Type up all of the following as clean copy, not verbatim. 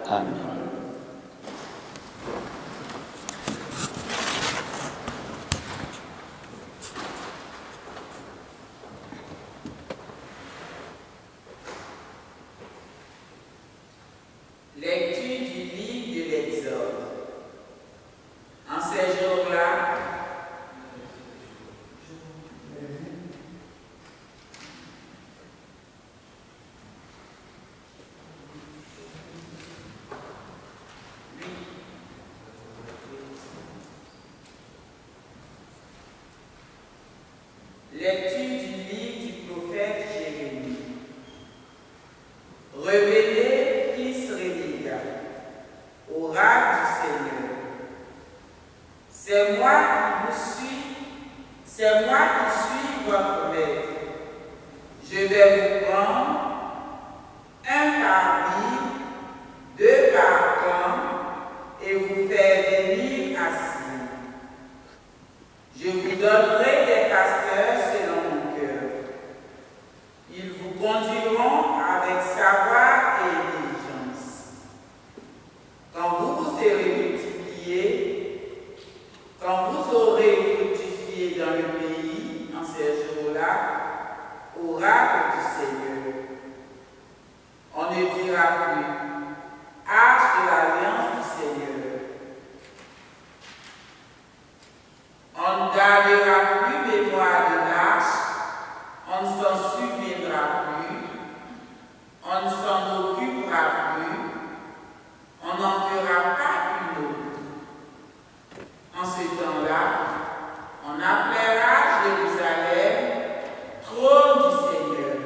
Amen. Lecture du livre de l'Exode. En ces jours-là, lecture du livre du prophète Jérémie. Révélez, fils Réliga, oracle du Seigneur. C'est moi qui suis votre maître. Je vais vous prendre un par ville, deux par camp, et vous faire venir assis. Je vous donnerai des pasteurs selon mon cœur. Ils vous conduiront avec savoir et diligence. Quand vous vous serez multipliés, quand vous aurez fructifié dans le pays en ces jours-là, oracle du Seigneur, on ne dira plus arche de l'alliance du Seigneur. On ne gardera plus mémoire de l'arche, on ne s'en souviendra plus, on ne s'en occupera plus, on n'en fera pas une autre. En ce temps-là, on appellera Jérusalem trône du Seigneur.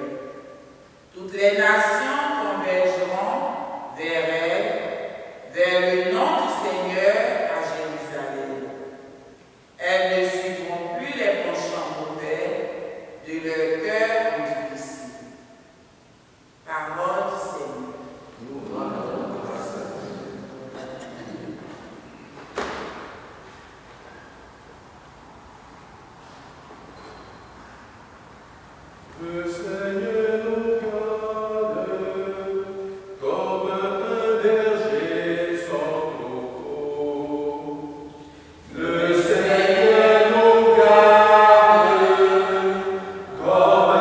Toutes les nations convergeront vers elle, vers le nom du Seigneur à Jérusalem. Elles ne suivront plus les penchants mauvais de leur cœur difficile. Parole du Seigneur. Le Seigneur nous garde, comme un berger sans troupeau. Le Seigneur nous garde, comme un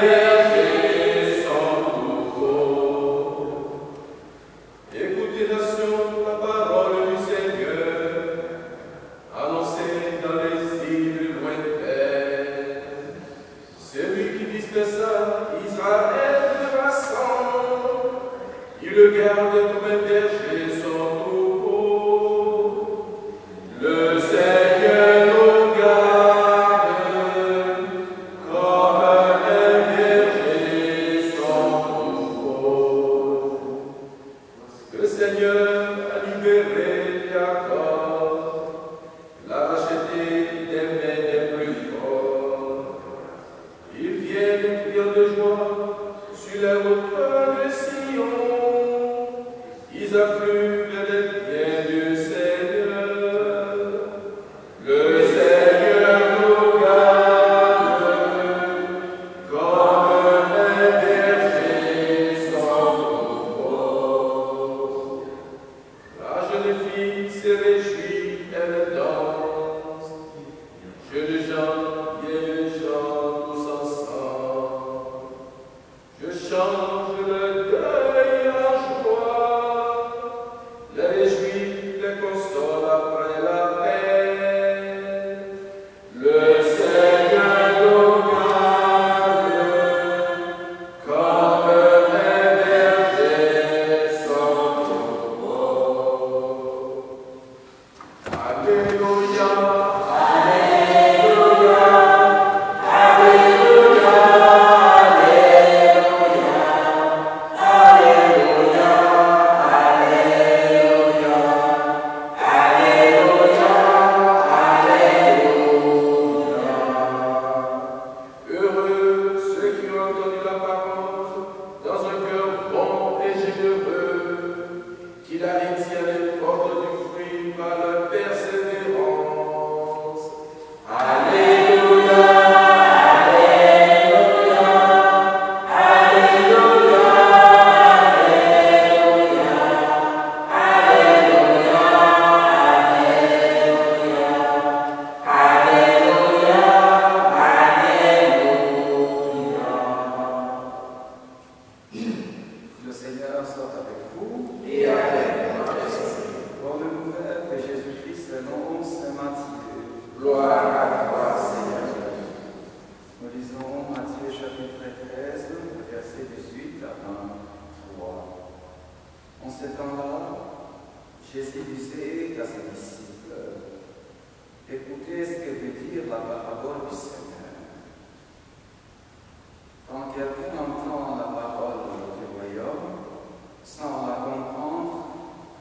berger sans troupeau. Écoutez, nation, la parole du Seigneur, annoncée dans les îles lointaines. Celui qui dispersa Israël de façon, il le garde comme un berger sans troupeau. Le Seigneur nous garde, comme un berger sans troupeau. Le Seigneur a libéré Jacob, l'a racheté des mains des plus forts. Ils viennent crier de joie sur les hauteurs de Sion. Ils affluent les biens du Seigneur. Le Seigneur nous garde, comme un berger sans troupeau. La jeune fille se réjouit, elle danse. Jeunes gens, vieilles gens, tous ensemble. Lisons Matthieu chapitre 13, versets 18 à 23. En ce temps-là, Jésus disait à ses disciples, écoutez ce que veut dire la parabole du Seigneur. Quand quelqu'un entend la parole du royaume, sans la comprendre,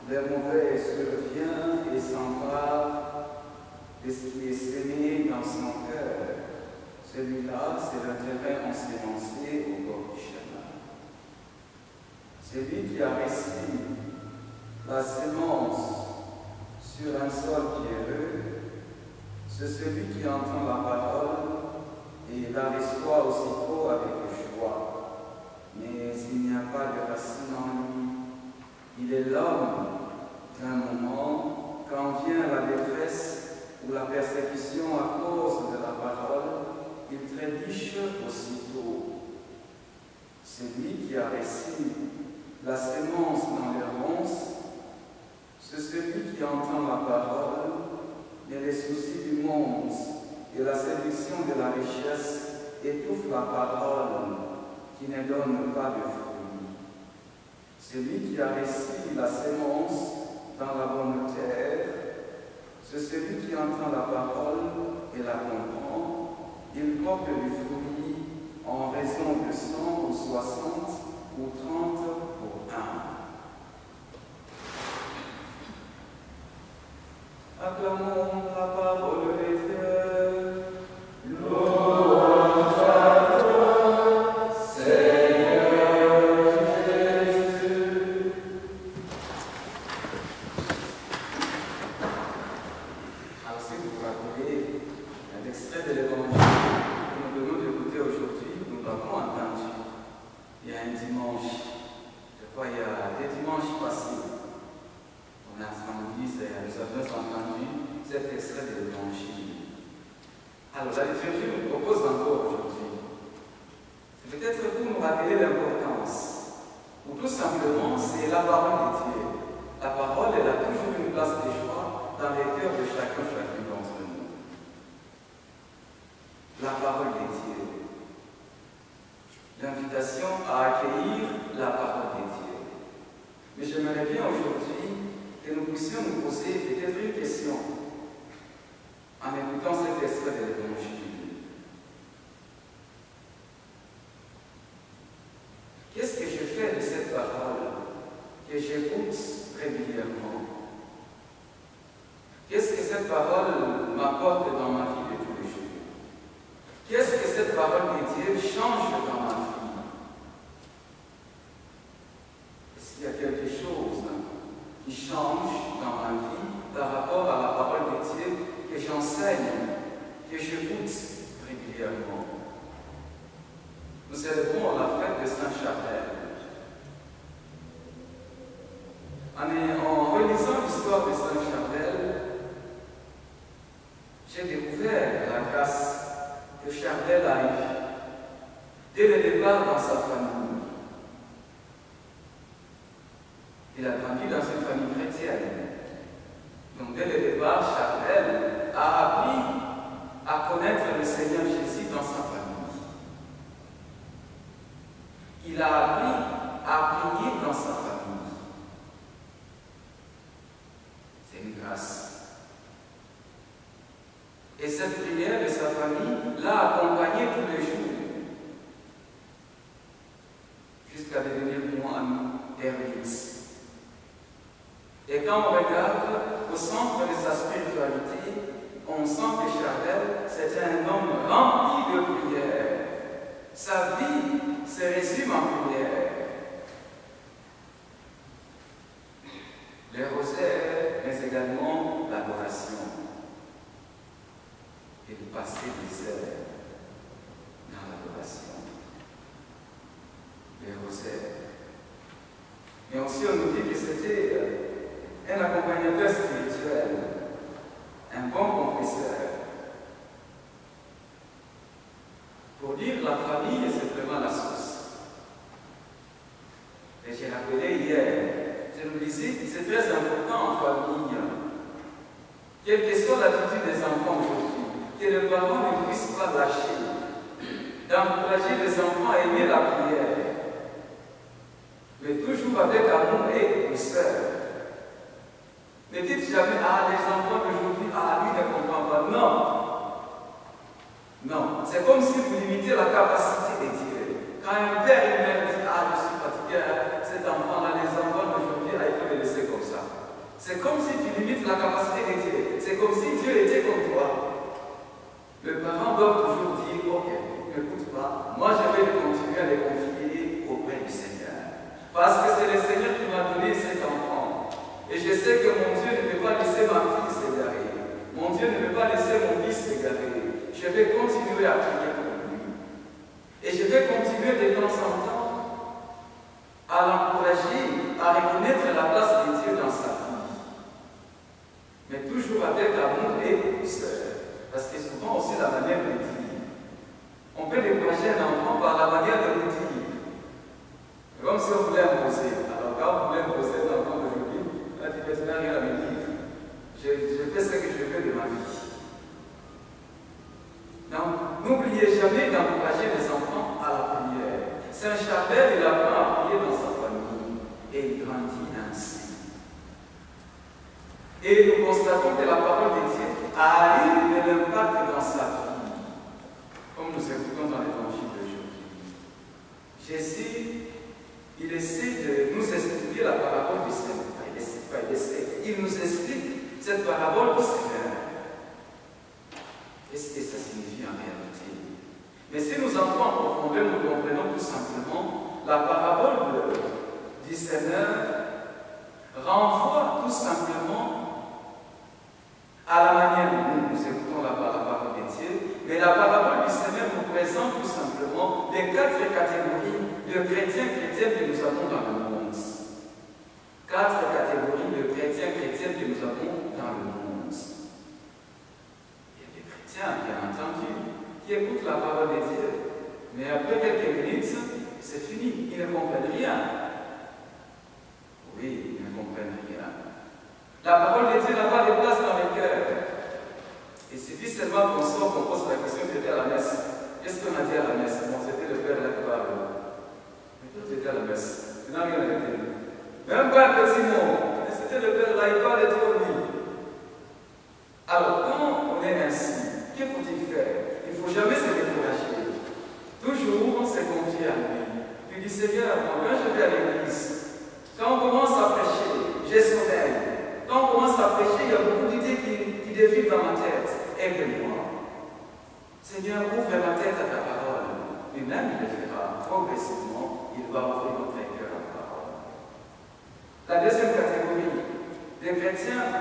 le mauvais survient et s'empare de ce qui est semé dans son cœur. Celui-là, c'est le terrain ensemencé au bord du chemin. Celui qui a reçu la semence sur un sol pierreux, c'est celui qui entend la parole et la reçoit aussitôt avec joie. Mais il n'y a pas de racine en lui. Il est l'homme d'un moment, quand vient la détresse ou la persécution à cause de la parole, il trébuche aussitôt. Celui qui a reçu la sémence dans les ronces, c'est celui qui entend la parole, mais les soucis du monde et la séduction de la richesse étouffent la parole qui ne donne pas de fruits. Celui qui a reçu la sémence dans la bonne terre, c'est celui qui entend la parole et la comprend. Il porte du fruit en raison de 100 ou 60 ou 30 pour 1. Acclamons la parole de Dieu. Louange à toi, Seigneur Jésus. Alors, si vous vous rappelez, un extrait de l'Évangile que nous venons d'écouter aujourd'hui, nous l'avons entendu il y a un dimanche. Je crois il y a des dimanches passés. On a entendu, nous avons entendu cet extrait de l'Évangile. Alors, la liturgie nous propose encore aujourd'hui. C'est peut-être pour nous rappeler l'importance, ou tout simplement, c'est la parole de Dieu. La parole, elle a toujours une place de choix dans les cœurs de chacun d'entre nous. La parole de Dieu. L'invitation à accueillir la parole de Dieu. Mais j'aimerais bien aujourd'hui que nous puissions nous poser peut-être une question en écoutant cet extrait de l'Évangile. Qu'est-ce que je fais de cette parole que j'écoute régulièrement? Qu'est-ce que cette parole m'apporte dans ma vie de tous les jours? Qu'est-ce que cette parole de Dieu change dans ma vie? Est-ce qu'il y a quelque chose qui change dans ma vie par rapport à la parole de Dieu que j'enseigne, que j'écoute régulièrement? Nous célébrons la fête de Saint-Charbel. En relisant l'histoire de Saint-Charbel, j'ai découvert la grâce que Charbel a eue dès le départ dans sa famille. Il a grandi dans une famille chrétienne. Donc dès le départ, Charbel a appris à connaître le Seigneur Jésus dans sa famille. Il a appris à prier dans sa famille. C'est une grâce. Et cette prière de sa famille l'a accompagné tous les jours, jusqu'à devenir moine ermite. Et quand on regarde au centre de sa spiritualité, on sent que Charbel, c'était un homme rempli de prière. Sa vie se résume en prière. Les rosaires, mais également l'adoration. Et de passer des heures dans l'adoration. Les rosaires. Mais aussi on nous dit que c'était un accompagnateur spirituel, un bon confesseur. Pour dire la famille, c'est vraiment la source. Et j'ai rappelé hier, je nous disais que c'est très important en famille, quelle que soit l'attitude des enfants aujourd'hui, que les parents ne puissent pas lâcher d'encourager les enfants à aimer la prière, mais toujours avec amour et douceur. Ne dites jamais, ah, les enfants d'aujourd'hui, ah, lui ne comprend pas. Non. Non. C'est comme si vous limitez la capacité de Dieu. Quand un père et une mère disent, ah, je suis fatigué, hein, cet enfant-là, les enfants d'aujourd'hui, ah, il faut les laisser comme ça. C'est comme si tu limites la capacité de Dieu. C'est comme si Dieu était comme toi. Le parent doit toujours dire, ok, n'écoute pas, moi je vais continuer à les confier auprès du Seigneur. Parce que c'est le Seigneur qui m'a donné cet enfant. Et je sais que mon Dieu ne peut pas laisser ma fille s'égarer. Mon Dieu ne peut pas laisser mon fils s'égarer. Je vais continuer à prier pour lui. Et je vais continuer de temps en temps à l'encourager à reconnaître la place de Dieu dans sa vie. Mais toujours avec amour et douceur. Parce que souvent aussi la manière de dire. On peut décourager un enfant par la manière de le dire. Comme si on voulait imposer. Alors quand on voulait imposer l'enfant d'aujourd'hui, là tu n'as rien à me dire. Je fais ce que je veux de ma vie. Donc, n'oubliez jamais d'encourager les enfants à la prière. Saint Charbel, il apprend à prier dans sa famille et il grandit ainsi. Et nous constatons que la parole de Dieu a eu de l'impact dans sa vie, comme nous écoutons dans l'évangile d'aujourd'hui. Jésus, il essaie de nous expliquer la parabole du Seigneur. Il nous explique cette parabole du Seigneur. Qu'est-ce que ça signifie en réalité? Mais si nous entrons en profondeur, nous comprenons tout simplement la parabole du Seigneur renvoie tout simplement à la manière dont nous écoutons la parole de Dieu, mais la parabole du Seigneur nous présente tout simplement les 4 catégories de chrétiens que nous avons dans le monde. 4 catégories de chrétiens que nous avons dans le monde. Il y a des chrétiens, bien entendu, qui écoutent la parole de Dieu, mais après quelques minutes, c'est fini, ils ne comprennent rien. Oui, ils ne comprennent rien. La parole de Dieu n'a pas de place dans le cœur. Il suffit seulement qu'on sort, qu'on pose la question, j'étais à la messe. Qu'est-ce qu'on a dit à la messe? Bon, c'était le Père là qui parle. Mais toi, j'étais à la messe. Tu n'as rien arrêté. Même pas un petit mot. Mais c'était le Père là, il parle de toi, lui. Alors, quand on est ainsi, que faut-il faire? Il ne faut jamais se décourager. Toujours, on se confie à lui. Il dit, Seigneur, quand je vais à l'église, quand on commence à prêcher, j'ai sommeil. Quand on commence à prêcher, il y a beaucoup d'idées qui défilent dans ma tête. Aide-moi. Seigneur, ouvre ma tête à ta parole. Lui-même, il le fera. Progressivement, il va ouvrir notre cœur à la parole. La deuxième catégorie, des chrétiennes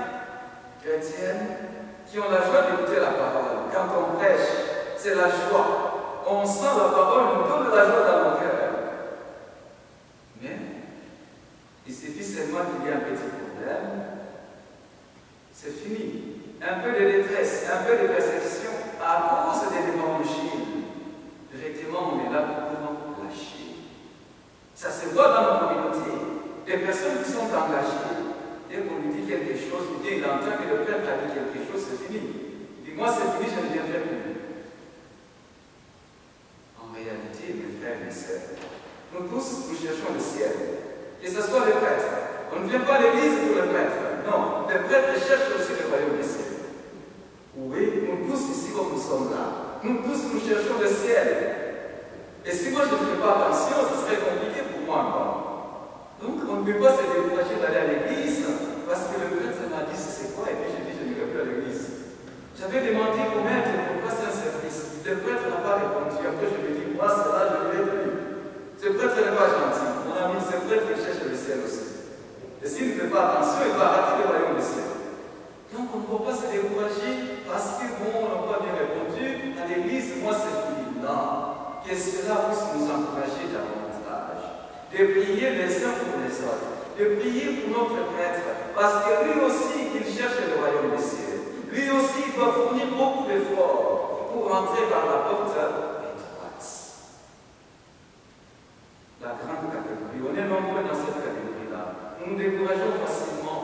qui ont la joie d'écouter la parole. Quand on prêche, c'est la joie. On sent la parole, nous donne la joie dans nos cœurs. Mais, il suffit seulement qu'il y ait un petit problème. C'est fini. Un peu de détresse, un peu de persécution à cause de l'évangile. Directement, on est là pour lâcher. Ça se voit dans nos communautés. Des personnes qui sont engagées, dès qu'on lui dit quelque chose, il entend que le prêtre a dit quelque chose, c'est fini. Il dit, moi c'est fini, je ne viendrai plus. En réalité, mes frères et mes sœurs, nous tous, nous cherchons le ciel. Que ce soit le prêtre. On ne vient pas à l'église pour le prêtre. Non, le prêtre cherche aussi le royaume des cieux. Oui, nous tous ici comme nous sommes là, nous tous nous cherchons le ciel. Et si moi je ne fais pas attention, ce serait compliqué pour moi encore. Donc on ne peut pas se décourager d'aller à l'église parce que le prêtre m'a dit c'est quoi et puis j'ai dit je n'irai plus à l'église. J'avais demandé au maître pour passer un service. Le prêtre n'a pas répondu. Après je lui ai dit moi c'est là, je ne vais plus. Ce prêtre n'est pas gentil. Mon ami, ce prêtre il cherche le ciel aussi. Et s'il ne fait pas attention, il va rater le royaume des cieux. Donc on ne peut pas se décourager parce que bon, on n'a pas bien répondu à l'église, moi c'est fini. Non. Que cela puisse nous encourager davantage. De prier les uns pour les autres. De prier pour notre prêtre. Parce que lui aussi, il cherche le royaume des cieux. Lui aussi, il doit fournir beaucoup d'efforts pour rentrer par la porte étroite. La grande catégorie. On est nombreux dans cette catégorie-là. Nous nous décourageons facilement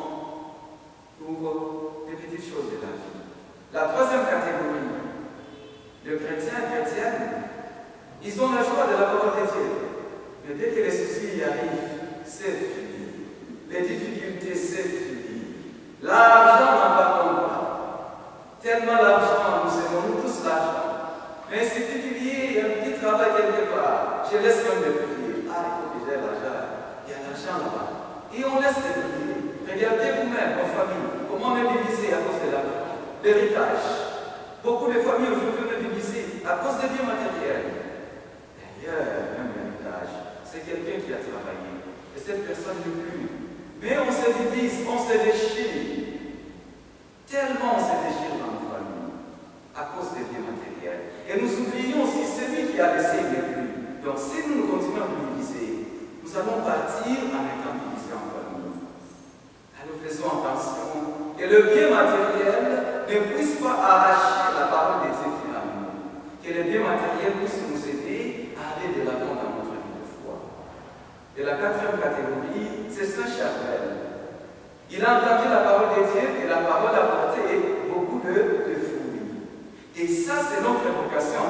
pour des petites choses de la vie. La troisième catégorie de chrétiens et chrétiennes, Ils ont la joie de la parole de Dieu. Mais dès que les soucis y arrivent, c'est fini. Les difficultés, c'est fini. L'argent n'en parle pas. Tellement l'argent, nous aimons tous l'argent. Mais il suffit qu'il y ait un petit travail quelque part. Je laisse même de prier. Ah, il faut que j'ai l'argent. Il y a l'argent là-bas. Et on laisse de prier. Regardez vous-même, vos familles, comment on est divisé à cause de l'argent. L'héritage. Beaucoup de familles aujourd'hui sont divisées à cause des biens matériels. D'ailleurs, même l'héritage, c'est quelqu'un qui a travaillé. Et cette personne n'est plus. Mais on se divise, on se déchire. Tellement on se déchire dans nos familles à cause des biens matériels. Et nous oublions aussi celui qui a laissé il n'est plus. Donc si nous continuons à nous diviser, nous allons partir en étant divisés en famille. Alors faisons attention que le bien matériel ne puisse pas arracher la parole de Dieu finalement. Que le bien matériel puisse nous aider à aller de l'avant dans notre vie de foi. Et la quatrième catégorie, c'est Saint Charbel. Il a entendu la parole de Dieu et la parole a porté beaucoup de fruits. Et ça, c'est notre vocation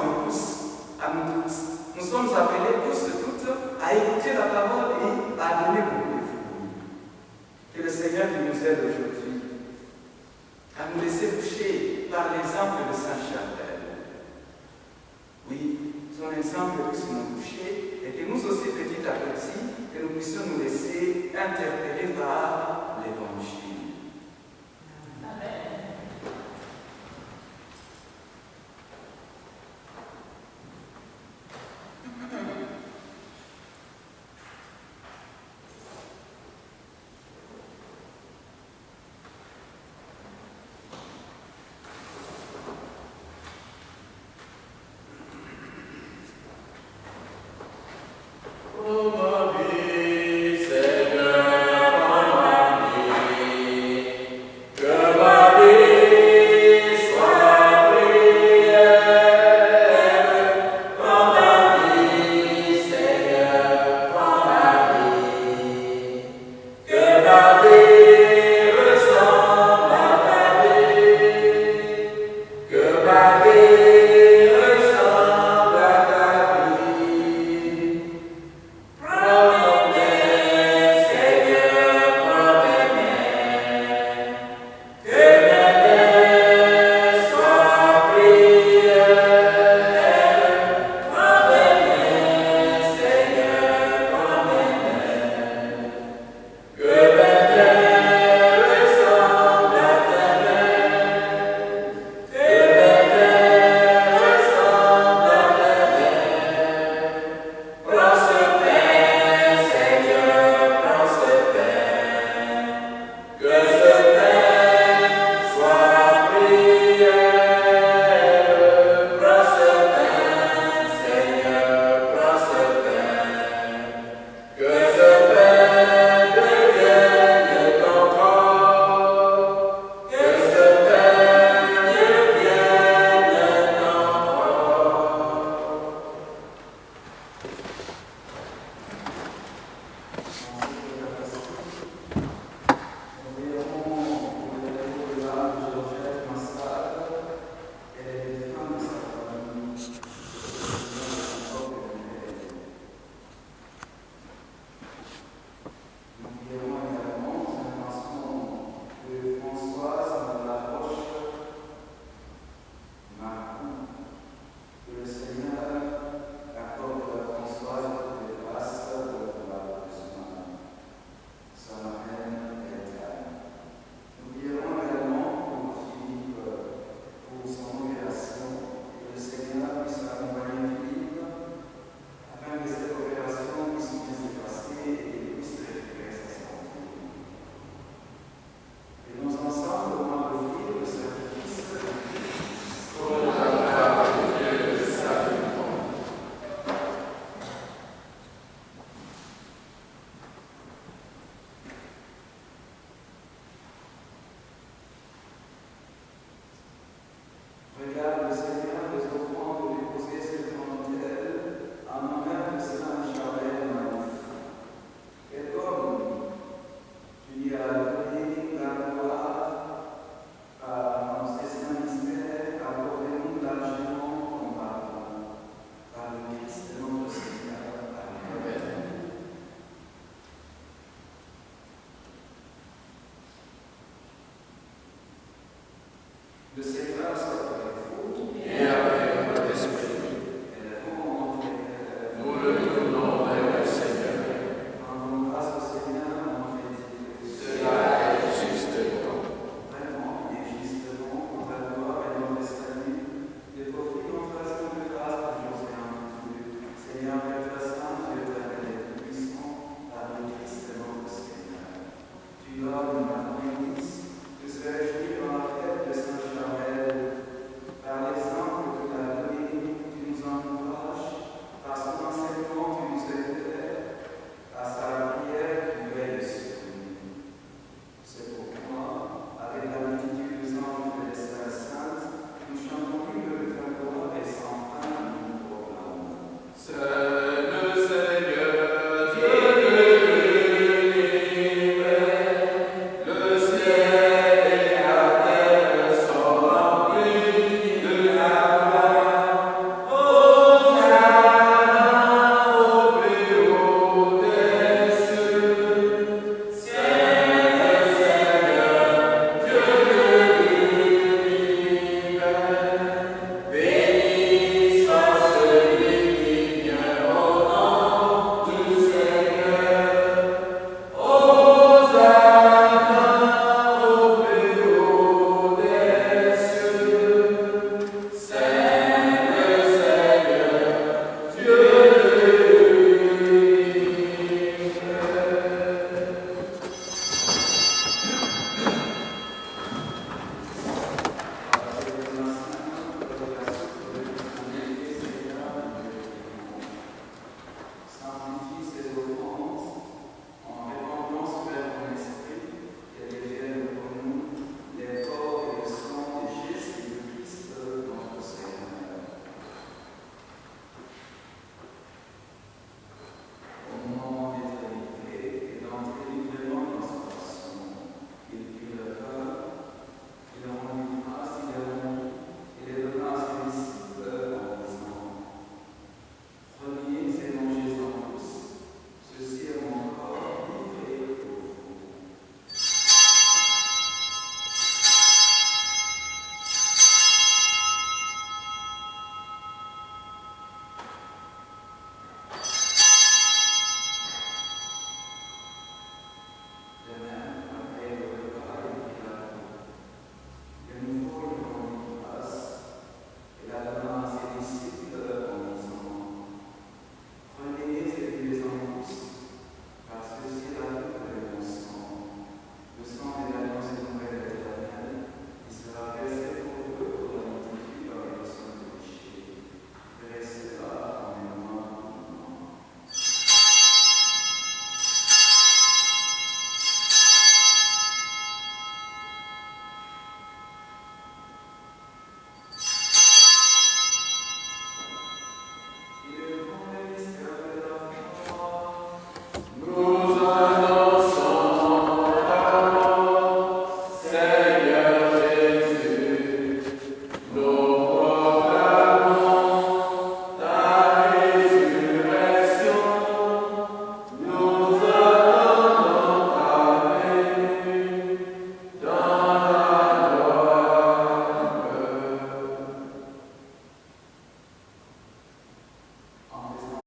à nous tous. Nous sommes appelés tous et toutes à écouter la parole et à donner beaucoup de fruits. Que le Seigneur nous aide aujourd'hui à nous laisser toucher par l'exemple de Saint Charbel. Oui, son exemple puisse nous toucher et que nous aussi, petit à petit, que nous puissions nous laisser interpeller par l'Évangile.